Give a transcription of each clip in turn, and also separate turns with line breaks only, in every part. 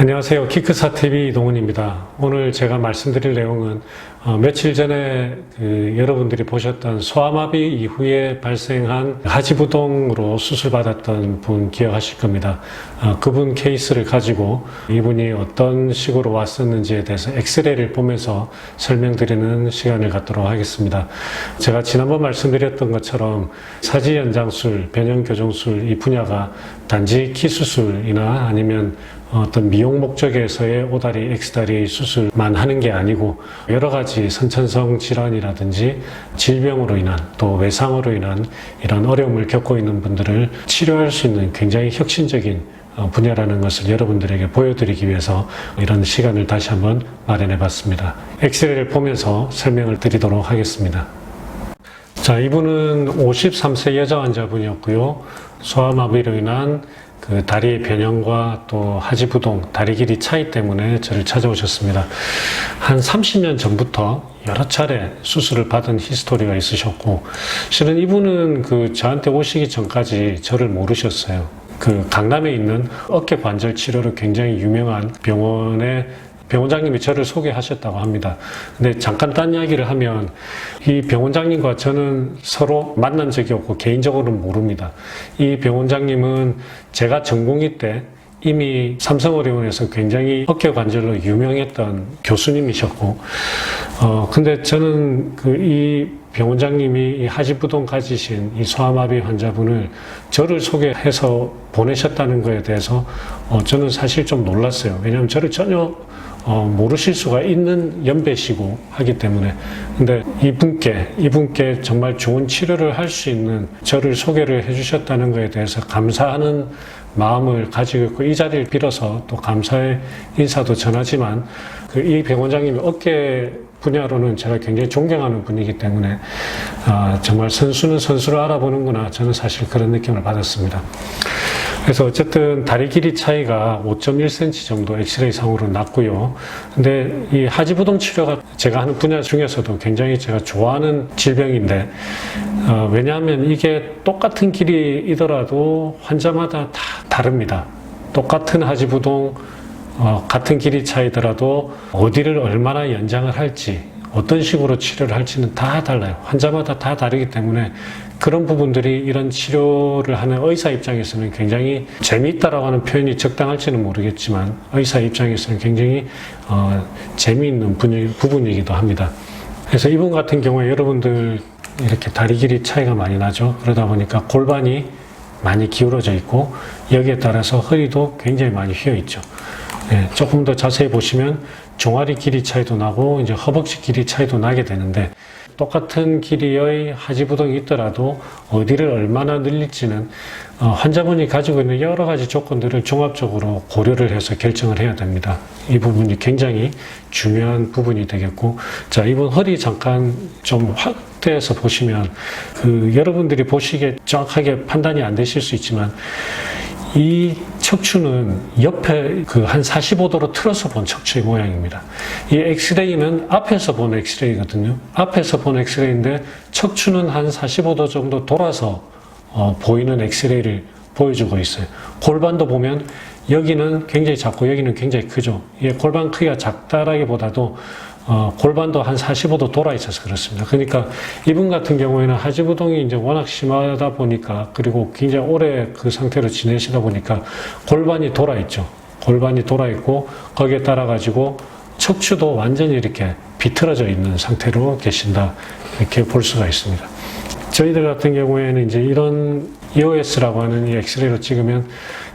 안녕하세요. 키크사TV 이동훈입니다. 오늘 제가 말씀드릴 내용은 며칠 전에 여러분들이 보셨던 소아마비 이후에 발생한 하지부동으로 수술받았던 분 기억하실 겁니다. 그분 케이스를 가지고 이분이 어떤 식으로 왔었는지에 대해서 엑스레이를 보면서 설명드리는 시간을 갖도록 하겠습니다. 제가 지난번 말씀드렸던 것처럼 사지연장술, 변형교정술 이 분야가 단지 키 수술이나 아니면 어떤 미용 목적에서의 오다리, X다리 수술만 하는 게 아니고 여러 가지 선천성 질환이라든지 질병으로 인한 또 외상으로 인한 이런 어려움을 겪고 있는 분들을 치료할 수 있는 굉장히 혁신적인 분야라는 것을 여러분들에게 보여드리기 위해서 이런 시간을 다시 한번 마련해 봤습니다. 엑스레이를 보면서 설명을 드리도록 하겠습니다. 자, 이분은 53세 여자 환자분이었고요. 소아마비로 인한 다리의 변형과 또 하지부동, 다리 길이 차이 때문에 저를 찾아오셨습니다. 한 30년 전부터 여러 차례 수술을 받은 히스토리가 있으셨고, 실은 이분은 저한테 오시기 전까지 저를 모르셨어요. 강남에 있는 어깨 관절 치료로 굉장히 유명한 병원장님이 저를 소개하셨다고 합니다. 근데 잠깐 딴 이야기를 하면 이 병원장님과 저는 서로 만난 적이 없고 개인적으로는 모릅니다. 이 병원장님은 제가 전공의 때 이미 삼성의료원에서 굉장히 어깨 관절로 유명했던 교수님이셨고, 근데 저는 이 병원장님이 이 하지부동 가지신 이 소아마비 환자분을 저를 소개해서 보내셨다는 것에 대해서 저는 사실 좀 놀랐어요. 왜냐하면 저를 전혀 모르실 수가 있는 연배시고 하기 때문에. 근데 이분께 정말 좋은 치료를 할 수 있는 저를 소개를 해주셨다는 것에 대해서 감사하는 마음을 가지고 있고, 이 자리를 빌어서 또 감사의 인사도 전하지만 이 병원장님이 어깨 분야로는 제가 굉장히 존경하는 분이기 때문에 정말 선수는 선수를 알아보는구나, 저는 사실 그런 느낌을 받았습니다. 그래서 어쨌든 다리 길이 차이가 5.1cm 정도 엑스레이 상으로 났고요. 근데 이 하지부동 치료가 제가 하는 분야 중에서도 굉장히 제가 좋아하는 질병인데, 왜냐하면 이게 똑같은 길이이더라도 환자마다 다 다릅니다. 똑같은 하지부동, 같은 길이 차이더라도 어디를 얼마나 연장을 할지, 어떤 식으로 치료를 할지는 다 달라요. 환자마다 다 다르기 때문에 그런 부분들이 이런 치료를 하는 의사 입장에서는 굉장히 재미있다라고 하는 표현이 적당할지는 모르겠지만 의사 입장에서는 굉장히 재미있는 부분이기도 합니다. 그래서 이분 같은 경우에 여러분들 이렇게 다리 길이 차이가 많이 나죠. 그러다 보니까 골반이 많이 기울어져 있고 여기에 따라서 허리도 굉장히 많이 휘어 있죠. 네, 조금 더 자세히 보시면 종아리 길이 차이도 나고 이제 허벅지 길이 차이도 나게 되는데, 똑같은 길이의 하지부동이 있더라도 어디를 얼마나 늘릴지는 환자분이 가지고 있는 여러 가지 조건들을 종합적으로 고려를 해서 결정을 해야 됩니다. 이 부분이 굉장히 중요한 부분이 되겠고, 자, 이분 허리 잠깐 좀 확대해서 보시면 여러분들이 보시기에 정확하게 판단이 안 되실 수 있지만 이 척추는 옆에 한 45도로 틀어서 본 척추의 모양입니다. 이 엑스레이는 앞에서 본 엑스레이거든요. 앞에서 본 엑스레이인데 척추는 한 45도 정도 돌아서 보이는 엑스레이를 보여주고 있어요. 골반도 보면 여기는 굉장히 작고 여기는 굉장히 크죠. 이 골반 크기가 작다라기보다도 골반도 한 45도 돌아 있어서 그렇습니다. 그러니까 이분 같은 경우에는 하지부동이 이제 워낙 심하다 보니까, 그리고 굉장히 오래 그 상태로 지내시다 보니까 골반이 돌아 있죠. 골반이 돌아 있고 거기에 따라 가지고 척추도 완전히 이렇게 비틀어져 있는 상태로 계신다, 이렇게 볼 수가 있습니다. 저희들 같은 경우에는 이제 이런 EOS라고 하는 이 엑스레이로 찍으면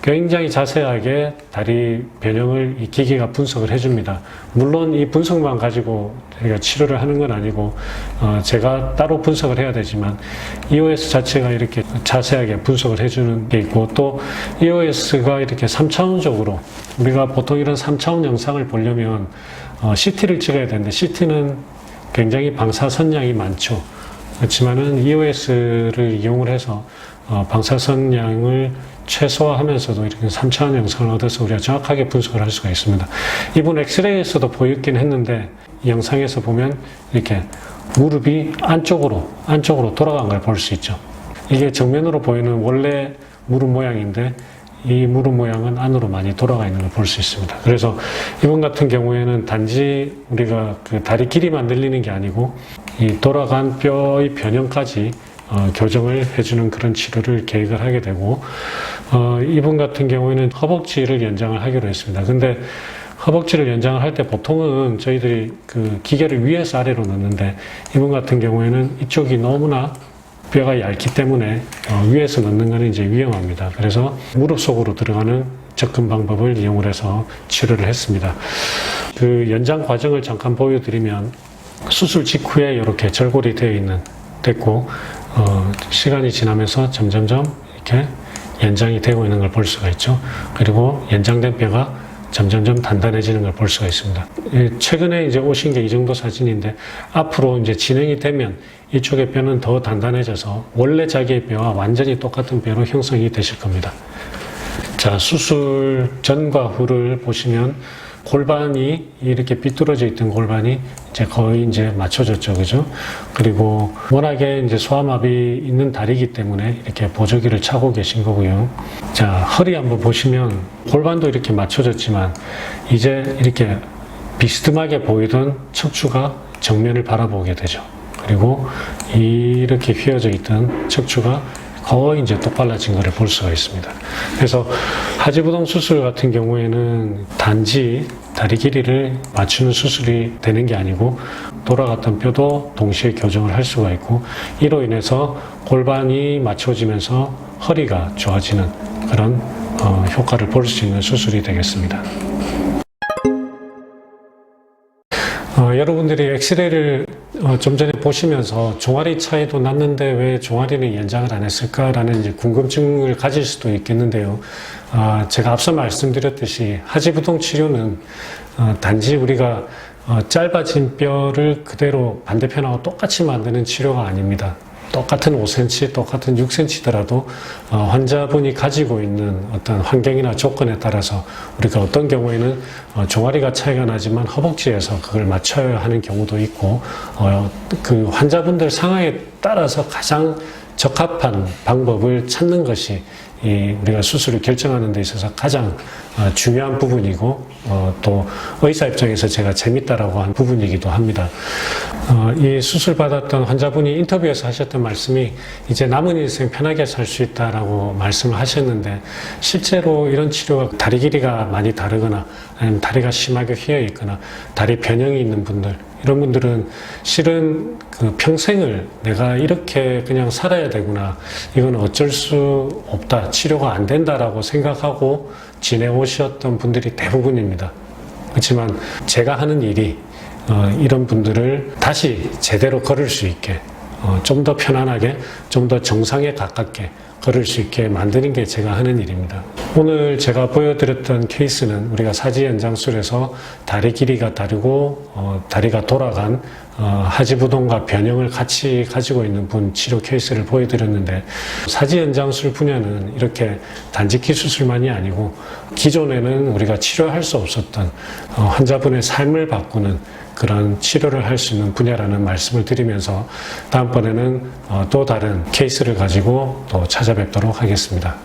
굉장히 자세하게 다리 변형을 이 기계가 분석을 해줍니다. 물론 이 분석만 가지고 저희가 치료를 하는 건 아니고 제가 따로 분석을 해야 되지만 EOS 자체가 이렇게 자세하게 분석을 해주는 게 있고, 또 EOS가 이렇게 3차원적으로, 우리가 보통 이런 3차원 영상을 보려면 CT를 찍어야 되는데 CT는 굉장히 방사선량이 많죠. 그렇지만은 EOS를 이용을 해서 방사선량을 최소화하면서도 이렇게 3차원 영상을 얻어서 우리가 정확하게 분석을 할 수가 있습니다. 이분 엑스레이에서도 보였긴 했는데 이 영상에서 보면 이렇게 무릎이 안쪽으로 돌아간 걸 볼 수 있죠. 이게 정면으로 보이는 원래 무릎 모양인데 이 무릎 모양은 안으로 많이 돌아가 있는 걸 볼 수 있습니다. 그래서 이분 같은 경우에는 단지 우리가 그 다리 길이만 늘리는 게 아니고 이 돌아간 뼈의 변형까지 교정을 해주는 그런 치료를 계획을 하게 되고, 이분 같은 경우에는 허벅지를 연장을 하기로 했습니다. 근데 허벅지를 연장을 할 때 보통은 저희들이 그 기계를 위에서 아래로 넣는데, 이분 같은 경우에는 이쪽이 너무나 뼈가 얇기 때문에 위에서 넣는 것은 이제 위험합니다. 그래서 무릎 속으로 들어가는 접근 방법을 이용을 해서 치료를 했습니다. 그 연장 과정을 잠깐 보여드리면, 수술 직후에 이렇게 절골이 됐고, 시간이 지나면서 점점점 이렇게 연장이 되고 있는 걸 볼 수가 있죠. 그리고 연장된 뼈가 점점점 단단해지는 걸 볼 수가 있습니다. 최근에 이제 오신 게 이 정도 사진인데, 앞으로 이제 진행이 되면 이쪽의 뼈는 더 단단해져서 원래 자기의 뼈와 완전히 똑같은 뼈로 형성이 되실 겁니다. 자, 수술 전과 후를 보시면 골반이 이렇게 삐뚤어져 있던 골반이 이제 거의 이제 맞춰졌죠. 그죠? 그리고 워낙에 이제 소아마비 있는 다리이기 때문에 이렇게 보조기를 차고 계신 거고요. 자, 허리 한번 보시면 골반도 이렇게 맞춰졌지만 이제 이렇게 비스듬하게 보이던 척추가 정면을 바라보게 되죠. 그리고 이렇게 휘어져 있던 척추가 거의 이제 똑발라진 것을 볼 수가 있습니다. 그래서 하지부동 수술 같은 경우에는 단지 다리 길이를 맞추는 수술이 되는 게 아니고, 돌아갔던 뼈도 동시에 교정을 할 수가 있고, 이로 인해서 골반이 맞춰지면서 허리가 좋아지는 그런 효과를 볼 수 있는 수술이 되겠습니다. 여러분들이 엑스레이를 좀 전에 보시면서 종아리 차이도 났는데 왜 종아리는 연장을 안 했을까라는 이제 궁금증을 가질 수도 있겠는데요. 제가 앞서 말씀드렸듯이 하지부동 치료는 단지 우리가 짧아진 뼈를 그대로 반대편하고 똑같이 만드는 치료가 아닙니다. 똑같은 5cm, 똑같은 6cm더라도 환자분이 가지고 있는 어떤 환경이나 조건에 따라서 우리가 어떤 경우에는 종아리가 차이가 나지만 허벅지에서 그걸 맞춰야 하는 경우도 있고, 그 환자분들 상황에 따라서 가장 적합한 방법을 찾는 것이 우리가 수술을 결정하는 데 있어서 가장 중요한 부분이고, 또 의사 입장에서 제가 재밌다라고 한 부분이기도 합니다. 이 수술 받았던 환자분이 인터뷰에서 하셨던 말씀이 이제 남은 인생 편하게 살 수 있다라고 말씀을 하셨는데, 실제로 이런 치료가 다리 길이가 많이 다르거나 아니면 다리가 심하게 휘어 있거나 다리 변형이 있는 분들, 이런 분들은 실은 그 평생을 내가 이렇게 그냥 살아야 되구나, 이건 어쩔 수 없다, 치료가 안 된다라고 생각하고 지내오셨던 분들이 대부분입니다. 그렇지만 제가 하는 일이 이런 분들을 다시 제대로 걸을 수 있게, 좀 더 편안하게, 좀 더 정상에 가깝게 걸을 수 있게 만드는 게 제가 하는 일입니다. 오늘 제가 보여드렸던 케이스는 우리가 사지연장술에서 다리 길이가 다르고 다리가 돌아간 하지부동과 변형을 같이 가지고 있는 분 치료 케이스를 보여드렸는데, 사지연장술 분야는 이렇게 단지키 수술만이 아니고 기존에는 우리가 치료할 수 없었던 환자분의 삶을 바꾸는 그런 치료를 할 수 있는 분야라는 말씀을 드리면서, 다음번에는 또 다른 케이스를 가지고 또 찾아뵙도록 하겠습니다.